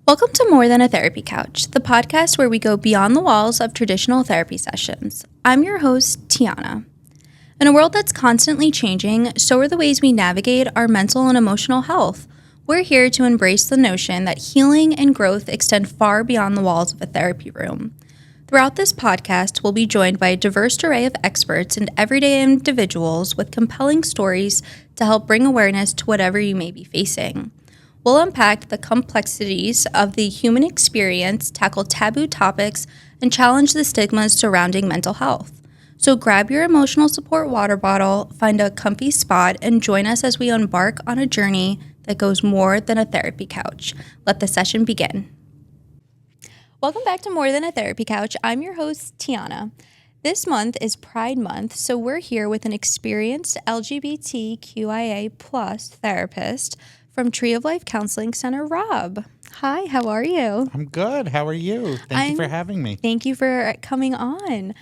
Welcome to More Than a Therapy Couch, the podcast where we go beyond the walls of traditional therapy sessions. I'm your host, Tiana. In a world that's constantly changing, so are the ways we navigate our mental and emotional health. We're here to embrace the notion that healing and growth extend far beyond the walls of a therapy room. Throughout this podcast, we'll be joined by a diverse array of experts and everyday individuals with compelling stories to help bring awareness to whatever you may be facing. We'll unpack the complexities of the human experience, tackle taboo topics, and challenge the stigmas surrounding mental health. So grab your emotional support water bottle, find a comfy spot, and join us as we embark on a journey that goes more than a therapy couch. Let the session begin. Welcome back to More Than a Therapy Couch. I'm your host, Tiana. This month is Pride Month, so we're here with an experienced LGBTQIA+ therapist from Tree of Life Counseling Center, Rob. Hi, how are you? I'm good. How are you? Thank you for having me. Thank you for coming on.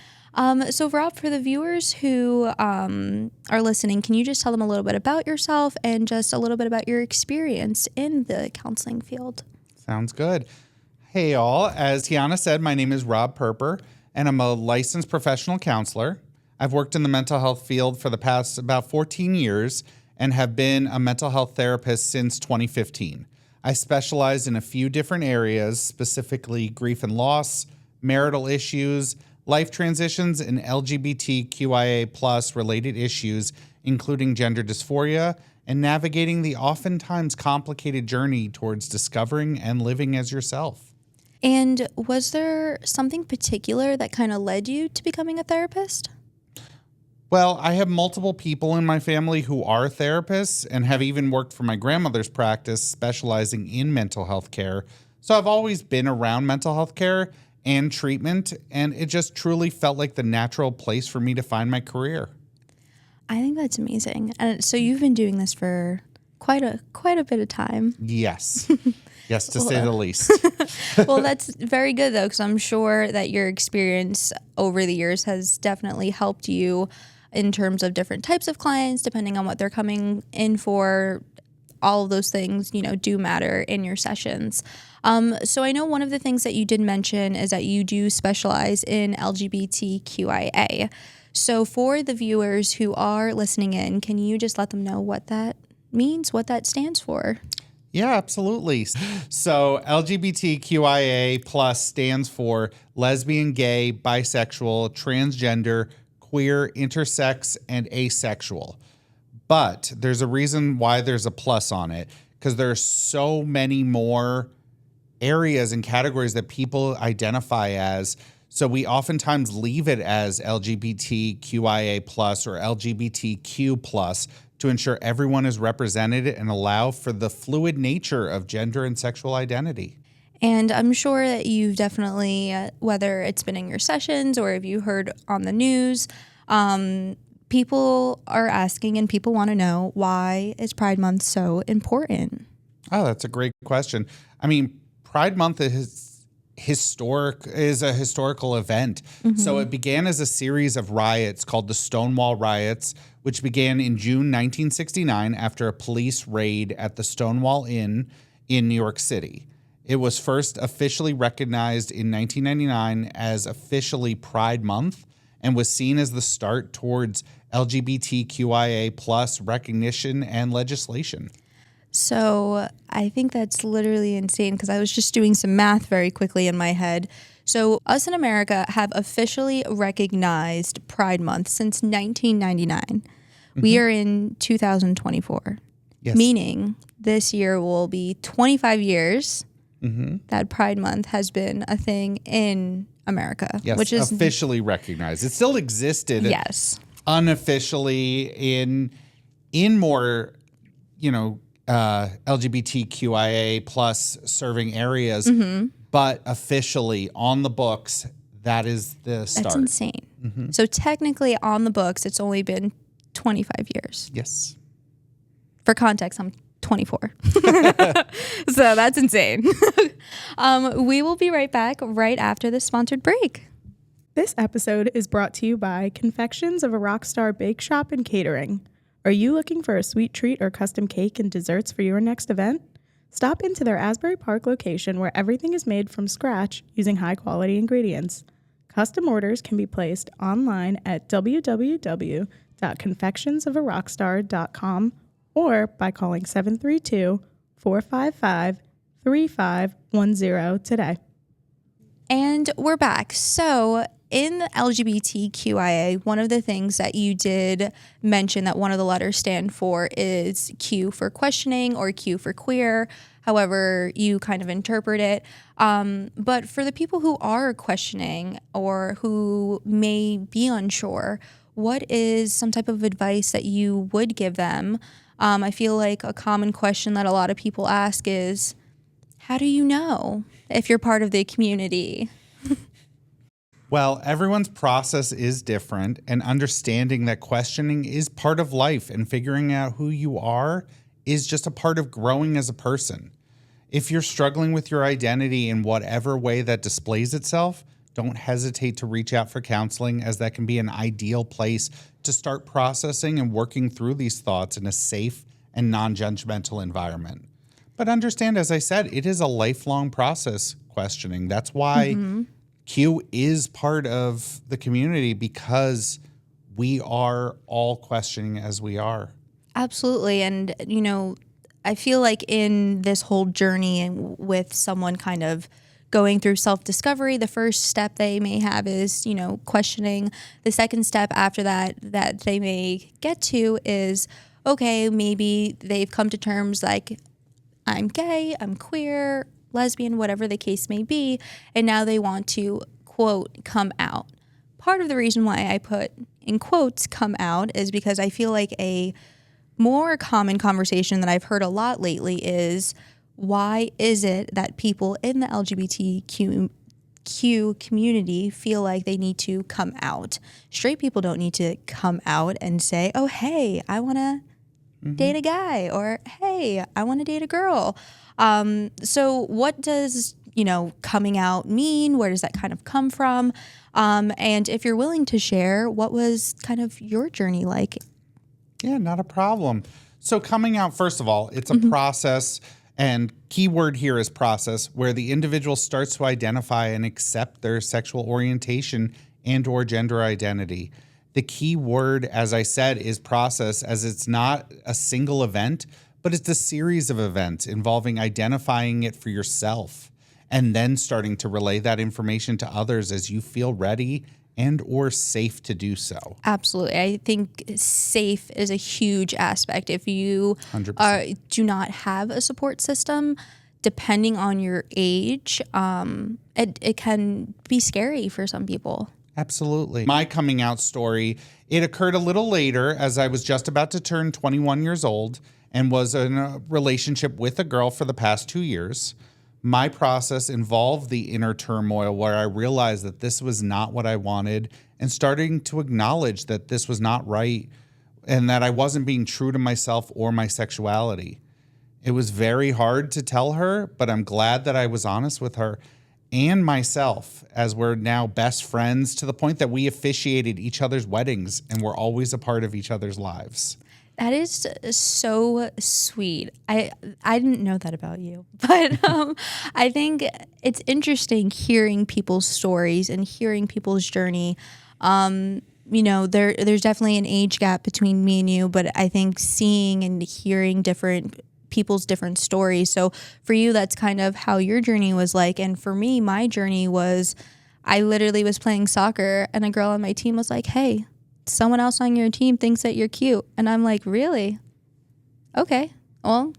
So Rob, for the viewers who are listening, can you just tell them a little bit about yourself and just a little bit about your experience in the counseling field? Sounds good. Hey, all. As Tiana said, my name is Rob Perper, and I'm a licensed professional counselor. I've worked in the mental health field for the past about 14 years and have been a mental health therapist since 2015. I specialize in a few different areas, specifically grief and loss, marital issues, life transitions, and LGBTQIA+ related issues, including gender dysphoria, and navigating the oftentimes complicated journey towards discovering and living as yourself. And was there something particular that kind of led you to becoming a therapist? Well, I have multiple people in my family who are therapists and have even worked for my grandmother's practice specializing in mental health care. So I've always been around mental health care and treatment, and it just truly felt like the natural place for me to find my career. I think that's amazing. And so you've been doing this for quite a bit of time. Yes. Yes, to say the least. Well, that's very good, though, because I'm sure that your experience over the years has definitely helped you in terms of different types of clients, depending on what they're coming in for. All of those things, do matter in your sessions. So I know one of the things that you did mention is that you do specialize in LGBTQIA. So for the viewers who are listening in, can you just let them know what that means, what that stands for? Yeah, absolutely. So LGBTQIA+ stands for lesbian, gay, bisexual, transgender, queer, intersex, and asexual. But there's a reason why there's a plus on it, because there's so many more areas and categories that people identify as. So we oftentimes leave it as LGBTQIA+ or LGBTQ+ to ensure everyone is represented and allow for the fluid nature of gender and sexual identity. And I'm sure that you've definitely, whether it's been in your sessions or if you heard on the news, people are asking and people want to know, why is Pride Month so important? Oh, that's a great question. I mean, Pride Month is a historical event. Mm-hmm. So it began as a series of riots called the Stonewall Riots, which began in June 1969 after a police raid at the Stonewall Inn in New York City. It was first officially recognized in 1999 as officially Pride Month and was seen as the start towards LGBTQIA+ recognition and legislation. So I think that's literally insane, because I was just doing some math very quickly in my head. So us in America have officially recognized Pride Month since 1999. Mm-hmm. We are in 2024, yes. Meaning this year will be 25 years that Pride Month has been a thing in America. Yes, which is officially recognized. It still existed. Yes. Unofficially in more, LGBTQIA+ serving areas, but officially on the books, that is the start. That's insane. Mm-hmm. So technically on the books, it's only been 25 years. Yes. For context, I'm 24. So that's insane. We will be right back right after this sponsored break. This episode is brought to you by Confections of a Rockstar Bake Shop and Catering. Are you looking for a sweet treat or custom cake and desserts for your next event? Stop into their Asbury Park location where everything is made from scratch using high-quality ingredients. Custom orders can be placed online at www.confectionsofarockstar.com or by calling 732-455-3510 today. And we're back. So in the LGBTQIA, one of the things that you did mention that one of the letters stand for is Q for questioning or Q for queer, however you kind of interpret it. But for the people who are questioning or who may be unsure, what is some type of advice that you would give them? I feel like a common question that a lot of people ask is, how do you know if you're part of the community? Well, everyone's process is different, and understanding that questioning is part of life and figuring out who you are is just a part of growing as a person. If you're struggling with your identity in whatever way that displays itself, don't hesitate to reach out for counseling, as that can be an ideal place to start processing and working through these thoughts in a safe and non-judgmental environment. But understand, as I said, it is a lifelong process, questioning. That's why Q is part of the community, because we are all questioning as we are. Absolutely. And, I feel like in this whole journey with someone kind of going through self-discovery, the first step they may have is, questioning. The second step after that they may get to is, okay, maybe they've come to terms like, I'm gay, I'm queer, lesbian, whatever the case may be, and now they want to, quote, come out. Part of the reason why I put in quotes come out is because I feel like a more common conversation that I've heard a lot lately is, why is it that people in the LGBTQ community feel like they need to come out? Straight people don't need to come out and say, oh, hey, I want to date a guy, or hey, I want to date a girl. So what does, coming out mean? Where does that kind of come from? And if you're willing to share, what was kind of your journey like? Yeah, not a problem. So coming out, first of all, it's a process, and keyword here is process, where the individual starts to identify and accept their sexual orientation and or gender identity. The key word, as I said, is process, as it's not a single event, but it's a series of events involving identifying it for yourself and then starting to relay that information to others as you feel ready and or safe to do so. Absolutely. I think safe is a huge aspect. If you 100%. Do not have a support system, depending on your age, it can be scary for some people. Absolutely. My coming out story, it occurred a little later, as I was just about to turn 21 years old and was in a relationship with a girl for the past 2 years. My process involved the inner turmoil where I realized that this was not what I wanted, and starting to acknowledge that this was not right and that I wasn't being true to myself or my sexuality. It was very hard to tell her, but I'm glad that I was honest with her and myself, as we're now best friends to the point that we officiated each other's weddings and we're always a part of each other's lives. That is so sweet. I didn't know that about you, but I think it's interesting hearing people's stories and hearing people's journey. There's definitely an age gap between me and you, but I think seeing and hearing different people's different stories. So for you, that's kind of how your journey was like. And for me, my journey was, I literally was playing soccer and a girl on my team was like, hey, someone else on your team thinks that you're cute. And I'm like, really? Okay. Well,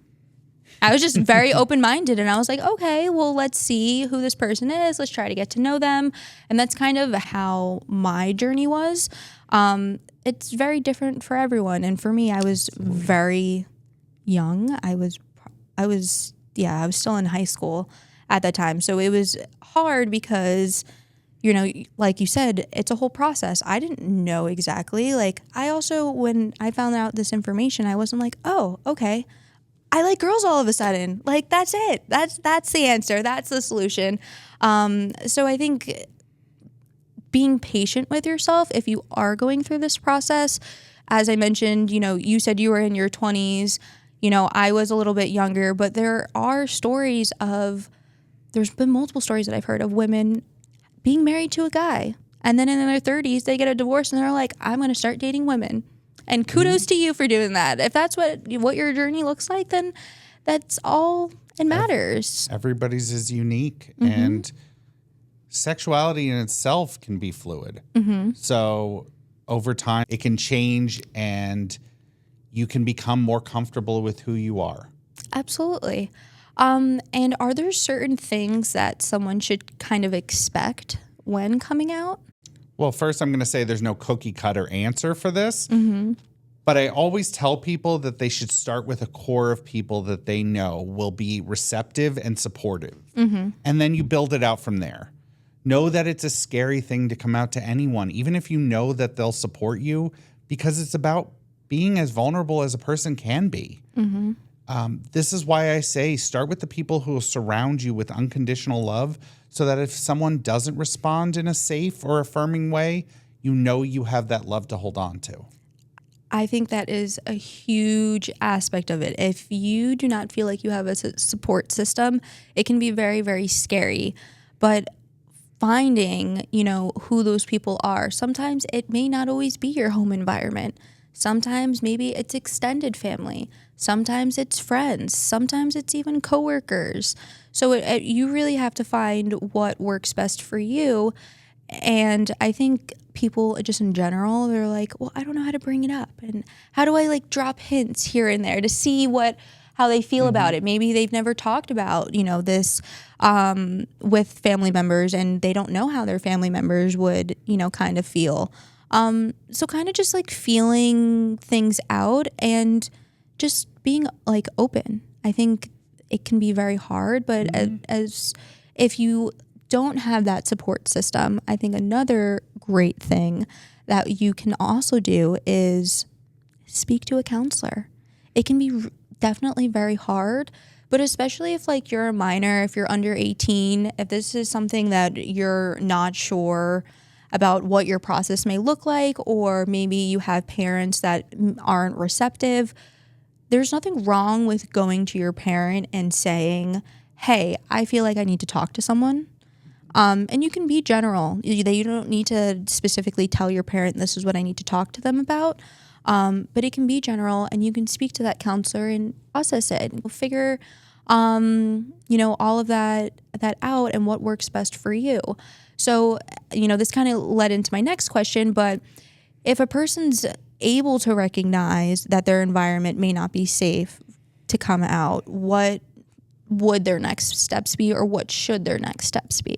I was just very open-minded, and I was like, okay, well, let's see who this person is. Let's try to get to know them. And that's kind of how my journey was. It's very different for everyone. And for me, I was very young. I was still in high school at that time. So it was hard because, like you said, it's a whole process. I didn't know exactly. Like, I also, when I found out this information, I wasn't like, oh, okay, I like girls all of a sudden. Like, that's it. That's the answer. That's the solution. So I think being patient with yourself, if you are going through this process, as I mentioned, you said you were in your 20s. I was a little bit younger, but there's been multiple stories that I've heard of women being married to a guy. And then in their 30s, they get a divorce and they're like, I'm going to start dating women. And kudos to you for doing that. If that's what your journey looks like, then that's all it matters. Everybody's is unique. And sexuality in itself can be fluid. So over time, it can change and you can become more comfortable with who you are. Absolutely. And are there certain things that someone should kind of expect when coming out? Well, first, I'm going to say there's no cookie cutter answer for this. But I always tell people that they should start with a core of people that they know will be receptive and supportive. And then you build it out from there. Know that it's a scary thing to come out to anyone, even if you know that they'll support you, because it's about being as vulnerable as a person can be. This is why I say start with the people who will surround you with unconditional love, so that if someone doesn't respond in a safe or affirming way, you know you have that love to hold on to. I think that is a huge aspect of it. If you do not feel like you have a support system, it can be very, very scary. But finding, who those people are, sometimes it may not always be your home environment. Sometimes maybe it's extended family. Sometimes it's friends. Sometimes it's even coworkers. So you really have to find what works best for you. And I think people just in general, they're like, well, I don't know how to bring it up. And how do I drop hints here and there to see how they feel about it? Maybe they've never talked about, this with family members, and they don't know how their family members would, kind of feel. So kind of just feeling things out and just being open. I think it can be very hard, but as if you don't have that support system, I think another great thing that you can also do is speak to a counselor. It can be definitely very hard, but especially if you're a minor, if you're under 18, if this is something that you're not sure about what your process may look like, or maybe you have parents that aren't receptive, there's nothing wrong with going to your parent and saying, hey, I feel like I need to talk to someone. And you can be general. You don't need to specifically tell your parent this is what I need to talk to them about. But it can be general, and you can speak to that counselor and process it. Figure, all of that out and what works best for you. So, this kind of led into my next question, but if a person's able to recognize that their environment may not be safe to come out, what would their next steps be, or what should their next steps be?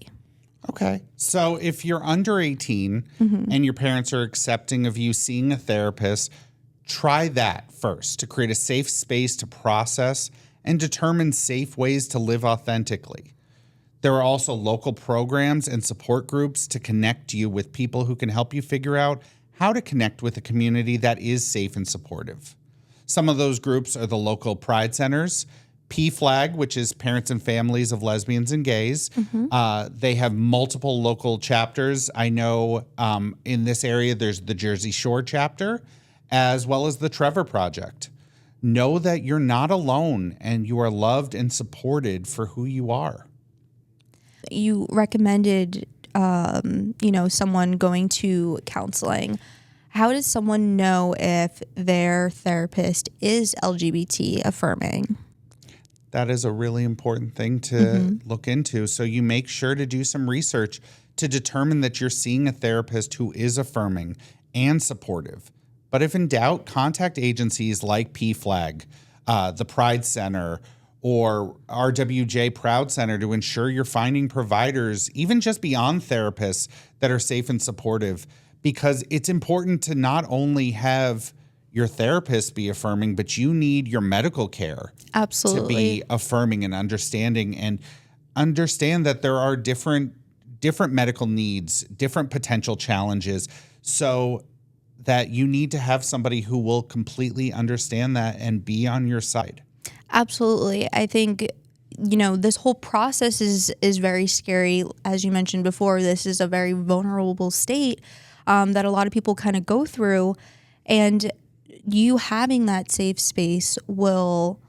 Okay. So if you're under 18 and your parents are accepting of you seeing a therapist, try that first to create a safe space to process and determine safe ways to live authentically. There are also local programs and support groups to connect you with people who can help you figure out how to connect with a community that is safe and supportive. Some of those groups are the local pride centers, PFLAG, which is Parents and Families of Lesbians and Gays. They have multiple local chapters. I know in this area there's the Jersey Shore chapter, as well as the Trevor Project. Know that you're not alone and you are loved and supported for who you are. You recommended, someone going to counseling. How does someone know if their therapist is LGBT affirming? That is a really important thing to look into. So you make sure to do some research to determine that you're seeing a therapist who is affirming and supportive. But if in doubt, contact agencies like PFLAG, the Pride Center, or RWJ Proud Center to ensure you're finding providers, even just beyond therapists, that are safe and supportive. Because it's important to not only have your therapist be affirming, but you need your medical care Absolutely. to be affirming and understanding, and understand that there are different medical needs, different potential challenges, so that you need to have somebody who will completely understand that and be on your side. Absolutely. I think, this whole process is very scary. As you mentioned before, this is a very vulnerable state that a lot of people kind of go through. And you having that safe space will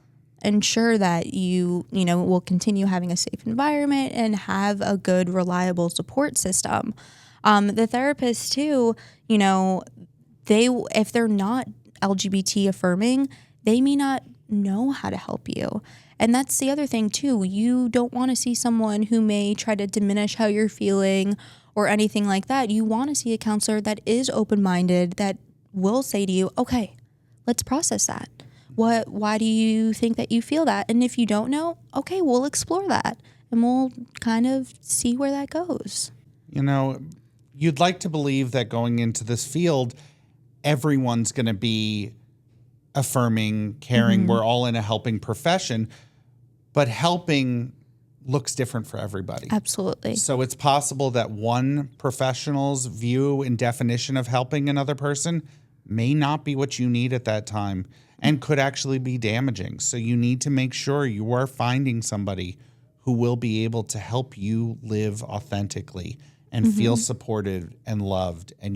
ensure that you will continue having a safe environment and have a good, reliable support system. The therapists too, if they're not LGBT affirming, they may not know how to help you. And that's the other thing too. You don't want to see someone who may try to diminish how you're feeling or anything like that. You want to see a counselor that is open-minded, that will say to you, okay, let's process that. Why do you think that you feel that? And if you don't know, okay, we'll explore that and we'll kind of see where that goes. You'd like to believe that going into this field, everyone's going to be affirming, caring. We're all in a helping profession, but helping looks different for everybody. Absolutely. So it's possible that one professional's view and definition of helping another person may not be what you need at that time and could actually be damaging. So you need to make sure you are finding somebody who will be able to help you live authentically and feel supported and loved, and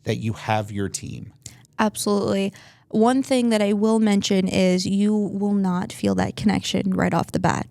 that you have your team. Absolutely. One thing that I will mention is you will not feel that connection right off the bat.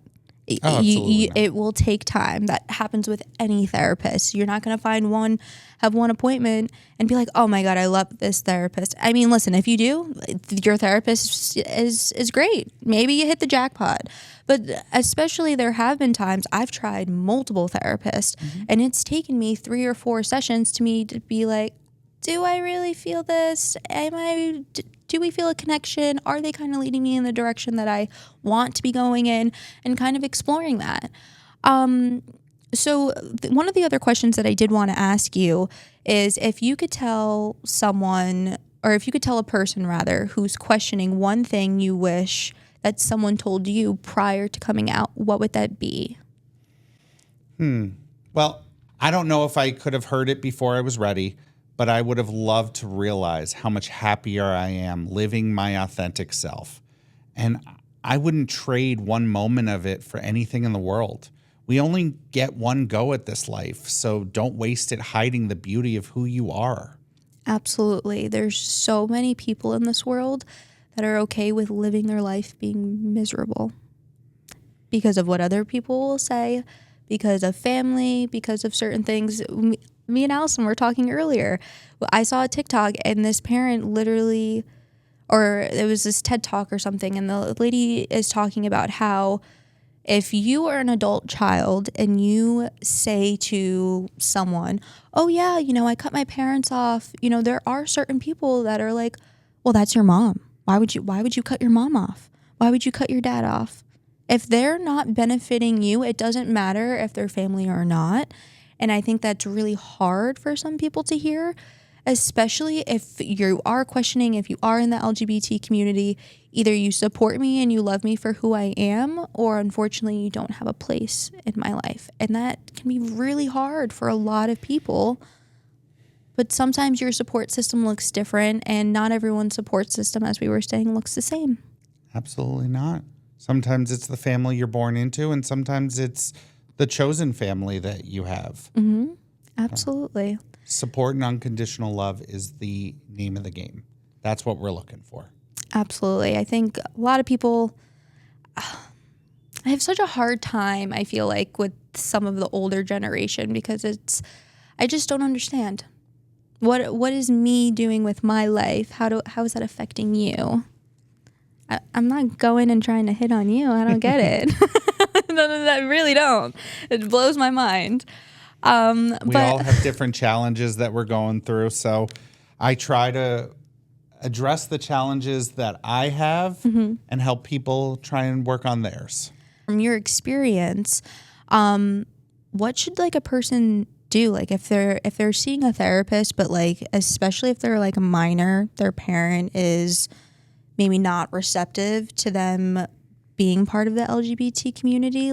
It will take time. That happens with any therapist. You're not going to have one appointment and be like, oh my God, I love this therapist. I mean, listen, if you do, your therapist is great. Maybe you hit the jackpot. But especially there have been times I've tried multiple therapists and it's taken me 3 or 4 sessions to be like, do I really feel this? Do we feel a connection? Are they kind of leading me in the direction that I want to be going in, and kind of exploring that? So one of the other questions that I did want to ask you is if you could tell someone, or if you could tell a person rather, who's questioning one thing you wish that someone told you prior to coming out, what would that be? Well, I don't know if I could have heard it before I was ready, but I would have loved to realize how much happier I am living my authentic self. And I wouldn't trade one moment of it for anything in the world. We only get one go at this life, so don't waste it hiding the beauty of who you are. Absolutely. There's so many people in this world that are okay with living their life being miserable because of what other people will say, because of family, because of certain things. Me and Allison were talking earlier. I saw a TikTok and this parent literally, or it was this TED Talk or something, and the lady is talking about how if you are an adult child and you say to someone, oh yeah, I cut my parents off, there are certain people that are like, well, that's your mom. Why would you cut your mom off? Why would you cut your dad off? If they're not benefiting you, it doesn't matter if they're family or not. And I think that's really hard for some people to hear, especially if you are questioning, if you are in the LGBT community, either you support me and you love me for who I am, or unfortunately you don't have a place in my life. And that can be really hard for a lot of people. But sometimes your support system looks different, and not everyone's support system, as we were saying, looks the same. Absolutely not. Sometimes it's the family you're born into, and sometimes it's the chosen family that you have. Absolutely. Support and unconditional love is the name of the game. That's what we're looking for. Absolutely. I think a lot of people, I have such a hard time, I feel like, with some of the older generation, because I just don't understand. What is me doing with my life? How is that affecting you? I'm not going and trying to hit on you. I don't get it. I really don't. It blows my mind. We all have different challenges that we're going through. So I try to address the challenges that I have and help people try and work on theirs. From your experience, what should a person do? If they're seeing a therapist, but especially if they're a minor, their parent is maybe not receptive to them being part of the LGBT community,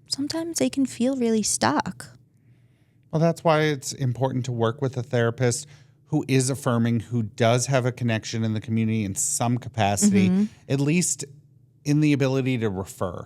sometimes they can feel really stuck. Well, that's why it's important to work with a therapist who is affirming, who does have a connection in the community in some capacity, at least in the ability to refer,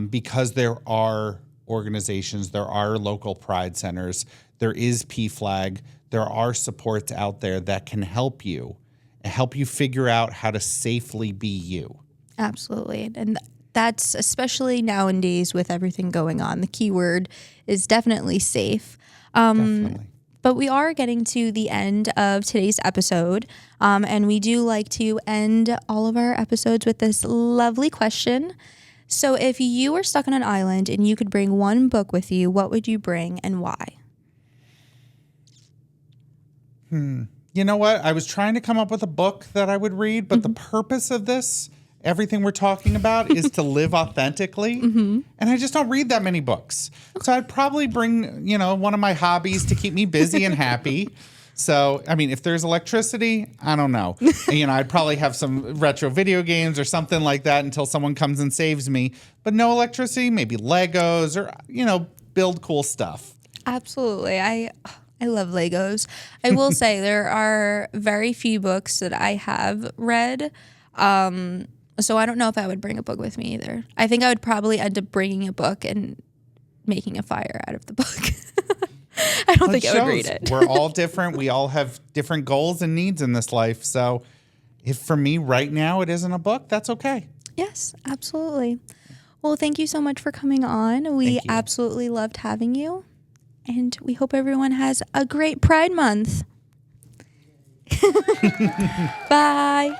because there are organizations, there are local pride centers, there is PFLAG, there are supports out there that can help you and help you figure out how to safely be you. Absolutely. And that's especially nowadays with everything going on. The key word is definitely safe. Definitely. But we are getting to the end of today's episode. And we do like to end all of our episodes with this lovely question. So if you were stuck on an island and you could bring one book with you, what would you bring and why? You know what? I was trying to come up with a book that I would read, but the purpose of this, everything we're talking about, is to live authentically. And I just don't read that many books. So I'd probably bring, one of my hobbies to keep me busy and happy. So, I mean, if there's electricity, I don't know. I'd probably have some retro video games or something like that until someone comes and saves me. But no electricity, maybe Legos or, build cool stuff. Absolutely. I love Legos. I will say there are very few books that I have read. So I don't know if I would bring a book with me either. I think I would probably end up bringing a book and making a fire out of the book. I don't think I would read it. We're all different. We all have different goals and needs in this life. So if for me right now it isn't a book, that's okay. Yes, absolutely. Well, thank you so much for coming on. We absolutely loved having you. And we hope everyone has a great Pride Month. Bye.